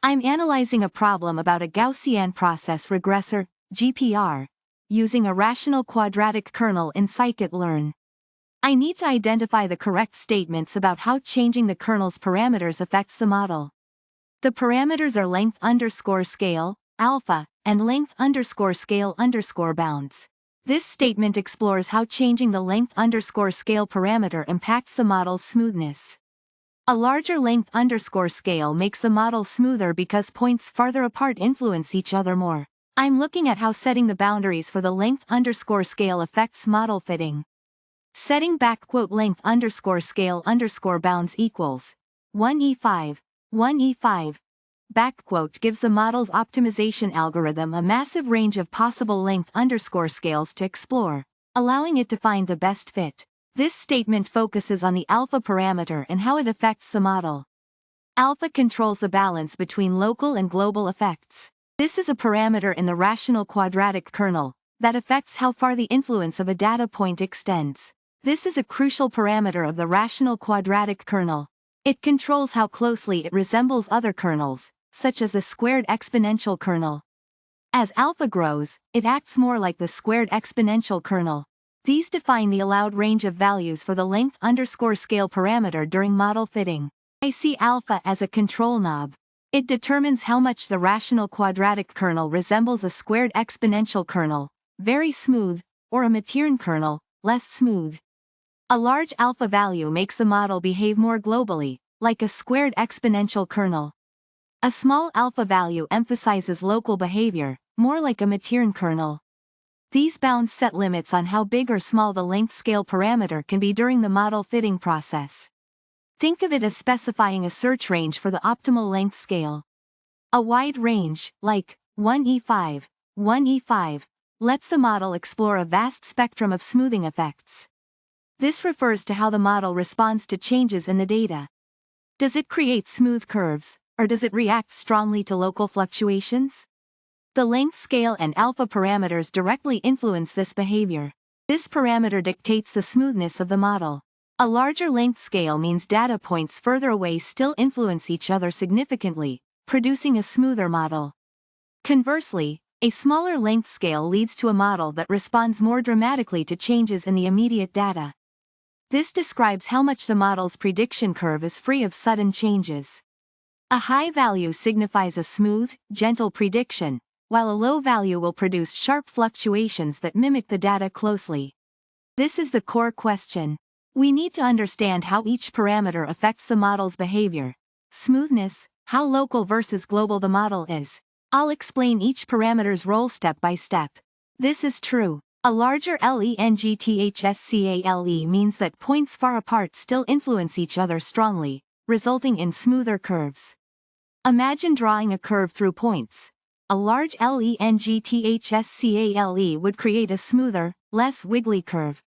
I'm analyzing a problem about a Gaussian process regressor, GPR, using a rational quadratic kernel in sklearn. I need to identify the correct statements about how changing the kernel's parameters affects the model. The parameters are length_scale, alpha, and length_scale_ bounds. This statement explores how changing the length_scale parameter impacts the model's smoothness. A larger length_scale makes the model smoother because points farther apart influence each other more. I'm looking at how setting the boundaries for the length_scale affects model fitting. Setting length_scale_ bounds equals 1e5, 1e5. Gives the model's optimization algorithm a massive range of possible length_scales to explore, allowing it to find the best fit. This statement focuses on the alpha parameter and how it affects the model. Alpha controls the balance between local and global effects. This is a parameter in the RationalQuadratic kernel that affects how far the influence of a data point extends. This is a crucial parameter of the RationalQuadratic kernel. It controls how closely it resembles other kernels, such as the squared exponential kernel. As alpha grows, it acts more like the squared exponential kernel. These define the allowed range of values for the length_scale parameter during model fitting. I see alpha as a control knob. It determines how much the RationalQuadratic kernel resembles a squared exponential kernel, very smooth, or a Materian kernel, less smooth. A large alpha value makes the model behave more globally, like a squared exponential kernel. A small alpha value emphasizes local behavior, more like a Materian kernel. These bounds set limits on how big or small the length scale parameter can be during the model fitting process. Think of it as specifying a search range for the optimal length scale. A wide range, like 1e5, 1e5, lets the model explore a vast spectrum of smoothing effects. This refers to how the model responds to changes in the data. Does it create smooth curves, or does it react strongly to local fluctuations? The length scale and alpha parameters directly influence this behavior. This parameter dictates the smoothness of the model. A larger length scale means data points further away still influence each other significantly, producing a smoother model. Conversely, a smaller length scale leads to a model that responds more dramatically to changes in the immediate data. This describes how much the model's prediction curve is free of sudden changes. A high value signifies a smooth, gentle prediction, while a low value will produce sharp fluctuations that mimic the data closely. This is the core question. We need to understand how each parameter affects the model's behavior. Smoothness, how local versus global the model is. I'll explain each parameter's role step by step. This is true. A larger lengthscale means that points far apart still influence each other strongly, resulting in smoother curves. Imagine drawing a curve through points. A large lengthscale would create a smoother, less wiggly curve.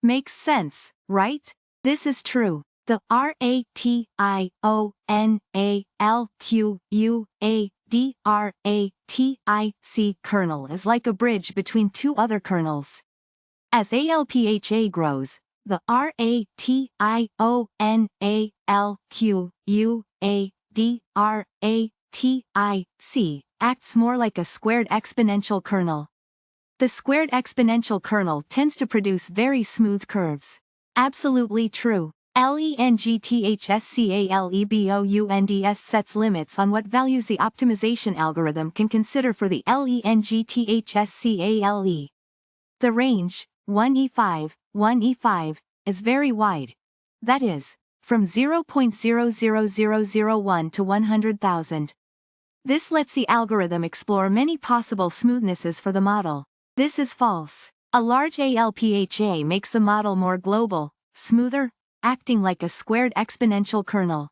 Makes sense, right? This is true. The RationalQuadratic kernel is like a bridge between two other kernels. As ALPHA grows, the RationalQuadratic acts more like a squared exponential kernel. The squared exponential kernel tends to produce very smooth curves. Absolutely true. Lengthscale sets limits on what values the optimization algorithm can consider for the lengthscale. The range, 1e5, is very wide. That is, from 0.00001 to 100,000. This lets the algorithm explore many possible smoothnesses for the model. This is false. A large ALPHA makes the model more global, smoother, acting like a squared exponential kernel.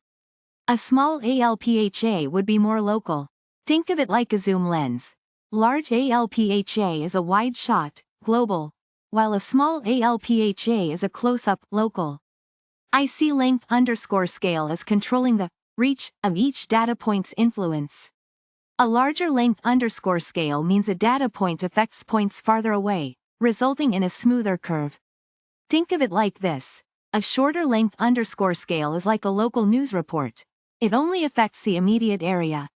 A small ALPHA would be more local. Think of it like a zoom lens. Large ALPHA is a wide shot, global, while a small ALPHA is a close-up, local. I see length_scale as controlling the reach of each data point's influence. A larger length_scale means a data point affects points farther away, resulting in a smoother curve. Think of it like this. A shorter length_scale is like a local news report. It only affects the immediate area.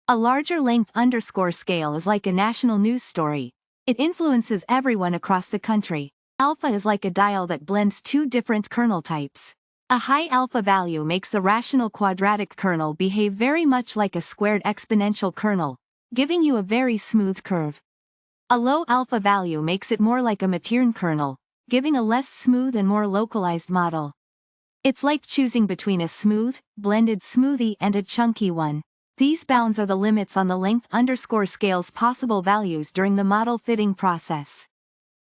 A larger length underscore scale is like a national news story. It influences everyone across the country. Alpha is like a dial that blends two different kernel types. A high alpha value makes the rational quadratic kernel behave very much like a squared exponential kernel, giving you a very smooth curve. A low alpha value makes it more like a Matern kernel, giving a less smooth and more localized model. It's like choosing between a smooth, blended smoothie and a chunky one. These bounds are the limits on the length underscore scale's possible values during the model fitting process.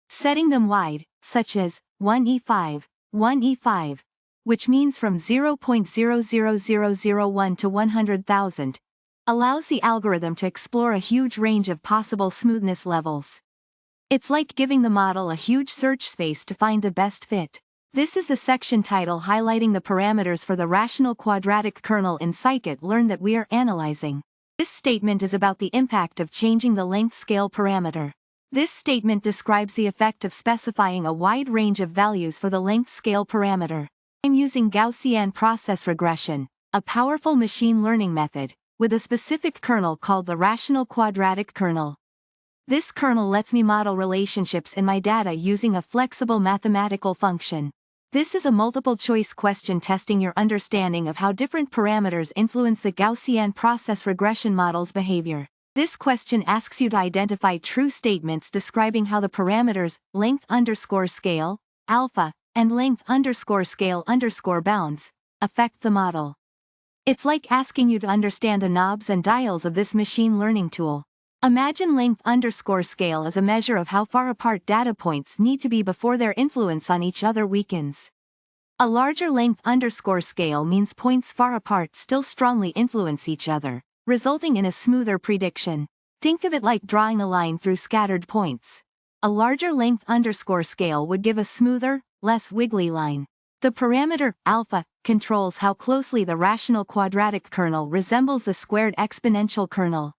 Setting them wide, such as 1e5, 1e5, which means from 0.00001 to 100,000, allows the algorithm to explore a huge range of possible smoothness levels. It's like giving the model a huge search space to find the best fit. This is the section title highlighting the parameters for the rational quadratic kernel in sklearn that we are analyzing. This statement is about the impact of changing the length scale parameter. This statement describes the effect of specifying a wide range of values for the length scale parameter. I'm using Gaussian process regression, a powerful machine learning method, with a specific kernel called the RationalQuadratic kernel. This kernel lets me model relationships in my data using a flexible mathematical function. This is a multiple-choice question testing your understanding of how different parameters influence the Gaussian process regression model's behavior. This question asks you to identify true statements describing how the parameters length underscore scale, alpha, and length underscore scale underscore bounds affect the model. It's like asking you to understand the knobs and dials of this machine learning tool. Imagine length underscore scale as a measure of how far apart data points need to be before their influence on each other weakens. A larger length underscore scale means points far apart still strongly influence each other, resulting in a smoother prediction. Think of it like drawing a line through scattered points. A larger length underscore scale would give a smoother, less wiggly line. The parameter alpha controls how closely the rational quadratic kernel resembles the squared exponential kernel.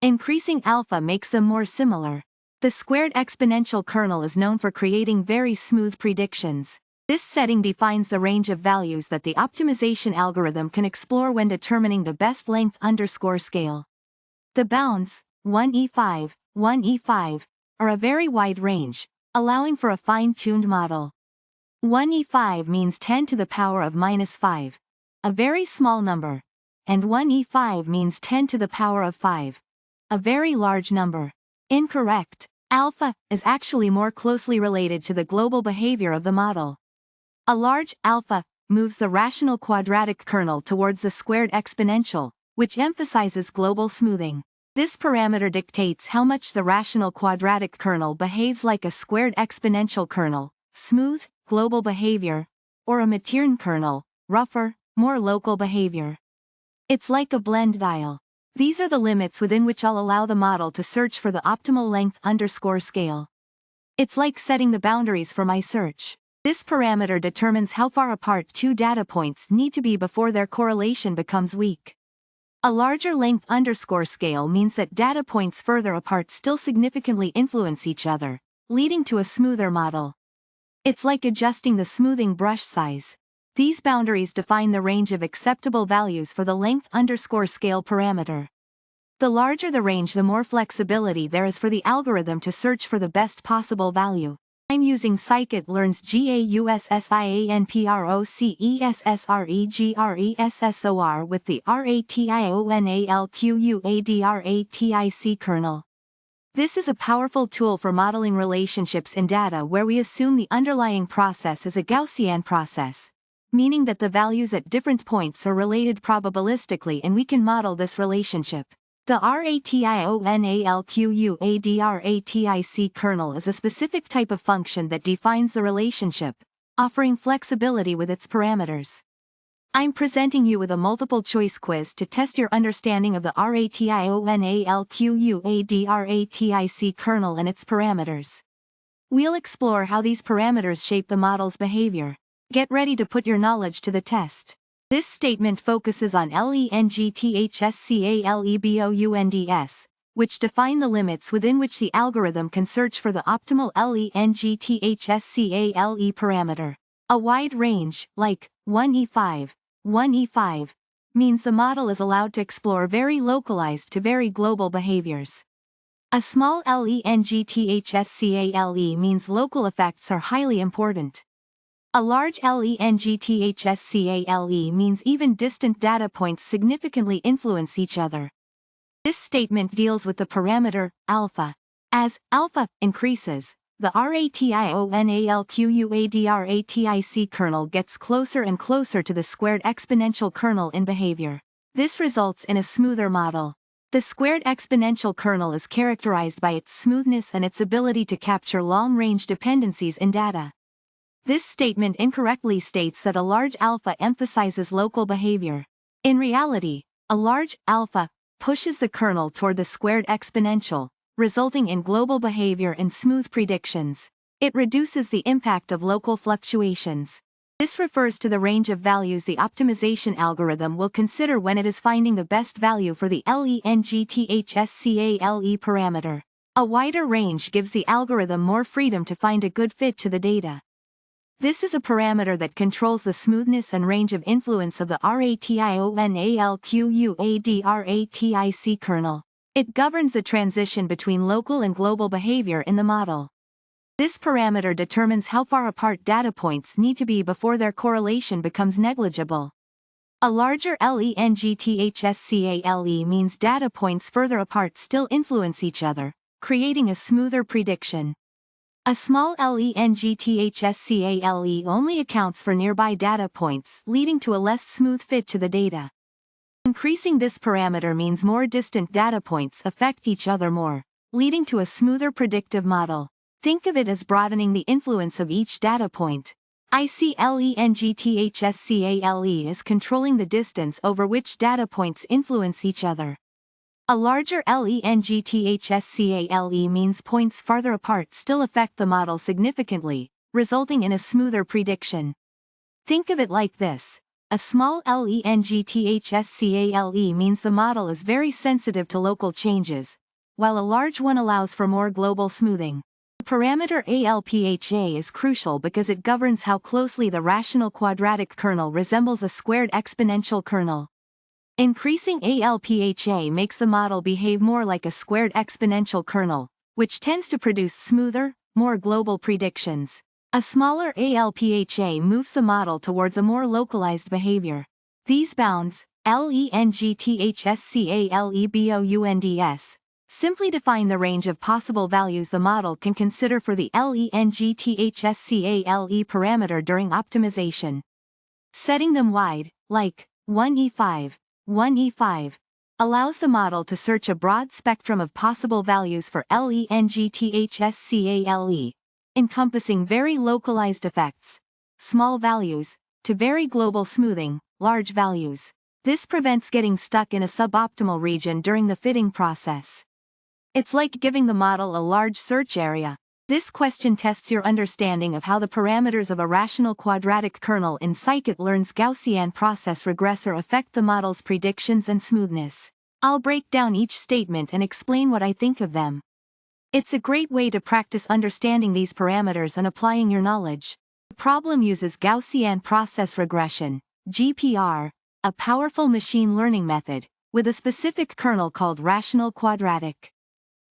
Increasing alpha makes them more similar. The squared exponential kernel is known for creating very smooth predictions. This setting defines the range of values that the optimization algorithm can explore when determining the best length underscore scale. The bounds, 1e5, 1e5, are a very wide range, allowing for a fine-tuned model. 1e5 means 10 to the power of minus 5, a very small number, and 1e5 means 10 to the power of 5. A very large number. Incorrect. Alpha is actually more closely related to the global behavior of the model. A large alpha moves the rational quadratic kernel towards the squared exponential, which emphasizes global smoothing. This parameter dictates how much the rational quadratic kernel behaves like a squared exponential kernel, smooth, global behavior, or a Matern kernel, rougher, more local behavior. It's like a blend dial. These are the limits within which I'll allow the model to search for the optimal length underscore scale. It's like setting the boundaries for my search. This parameter determines how far apart two data points need to be before their correlation becomes weak. A larger length underscore scale means that data points further apart still significantly influence each other, leading to a smoother model. It's like adjusting the smoothing brush size. These boundaries define the range of acceptable values for the length underscore scale parameter. The larger the range, the more flexibility there is for the algorithm to search for the best possible value. I'm using sklearn's gaussianprocessor with the RationalQuadratic kernel. This is a powerful tool for modeling relationships in data where we assume the underlying process is a Gaussian process, meaning that the values at different points are related probabilistically and we can model this relationship. The RationalQuadratic kernel is a specific type of function that defines the relationship, offering flexibility with its parameters. I'm presenting you with a multiple-choice quiz to test your understanding of the RationalQuadratic kernel and its parameters. We'll explore how these parameters shape the model's behavior. Get ready to put your knowledge to the test. This statement focuses on lengthscalebounds, which define the limits within which the algorithm can search for the optimal lengthscale parameter. A wide range, like 1e5, means the model is allowed to explore very localized to very global behaviors. A small lengthscale means local effects are highly important. A large lengthscale means even distant data points significantly influence each other. This statement deals with the parameter alpha. As alpha increases, the RationalQuadratic kernel gets closer and closer to the squared exponential kernel in behavior. This results in a smoother model. The squared exponential kernel is characterized by its smoothness and its ability to capture long-range dependencies in data. This statement incorrectly states that a large alpha emphasizes local behavior. In reality, a large alpha pushes the kernel toward the squared exponential, resulting in global behavior and smooth predictions. It reduces the impact of local fluctuations. This refers to the range of values the optimization algorithm will consider when it is finding the best value for the lengthscale parameter. A wider range gives the algorithm more freedom to find a good fit to the data. This is a parameter that controls the smoothness and range of influence of the RationalQuadratic kernel. It governs the transition between local and global behavior in the model. This parameter determines how far apart data points need to be before their correlation becomes negligible. A larger lengthscale means data points further apart still influence each other, creating a smoother prediction. A small lengthscale only accounts for nearby data points, leading to a less smooth fit to the data. Increasing this parameter means more distant data points affect each other more, leading to a smoother predictive model. Think of it as broadening the influence of each data point. I see lengthscale is controlling the distance over which data points influence each other. A larger lengthscale means points farther apart still affect the model significantly, resulting in a smoother prediction. Think of it like this. A small lengthscale means the model is very sensitive to local changes, while a large one allows for more global smoothing. The parameter alpha is crucial because it governs how closely the rational quadratic kernel resembles a squared exponential kernel. Increasing alpha makes the model behave more like a squared exponential kernel, which tends to produce smoother, more global predictions. A smaller alpha moves the model towards a more localized behavior. These bounds, lengthscale simply define the range of possible values the model can consider for the lengthscale parameter during optimization. Setting them wide, like 1e5, allows the model to search a broad spectrum of possible values for lengthscale, encompassing very localized effects, small values, to very global smoothing, large values. This prevents getting stuck in a suboptimal region during the fitting process. It's like giving the model a large search area. This question tests your understanding of how the parameters of a rational quadratic kernel in scikit-learn's Gaussian process regressor affect the model's predictions and smoothness. I'll break down each statement and explain what I think of them. It's a great way to practice understanding these parameters and applying your knowledge. The problem uses Gaussian process regression, GPR, a powerful machine learning method, with a specific kernel called RationalQuadratic.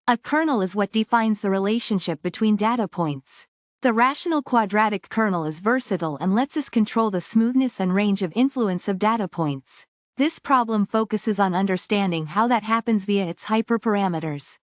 A kernel is what defines the relationship between data points. The RationalQuadratic kernel is versatile and lets us control the smoothness and range of influence of data points. This problem focuses on understanding how that happens via its hyperparameters.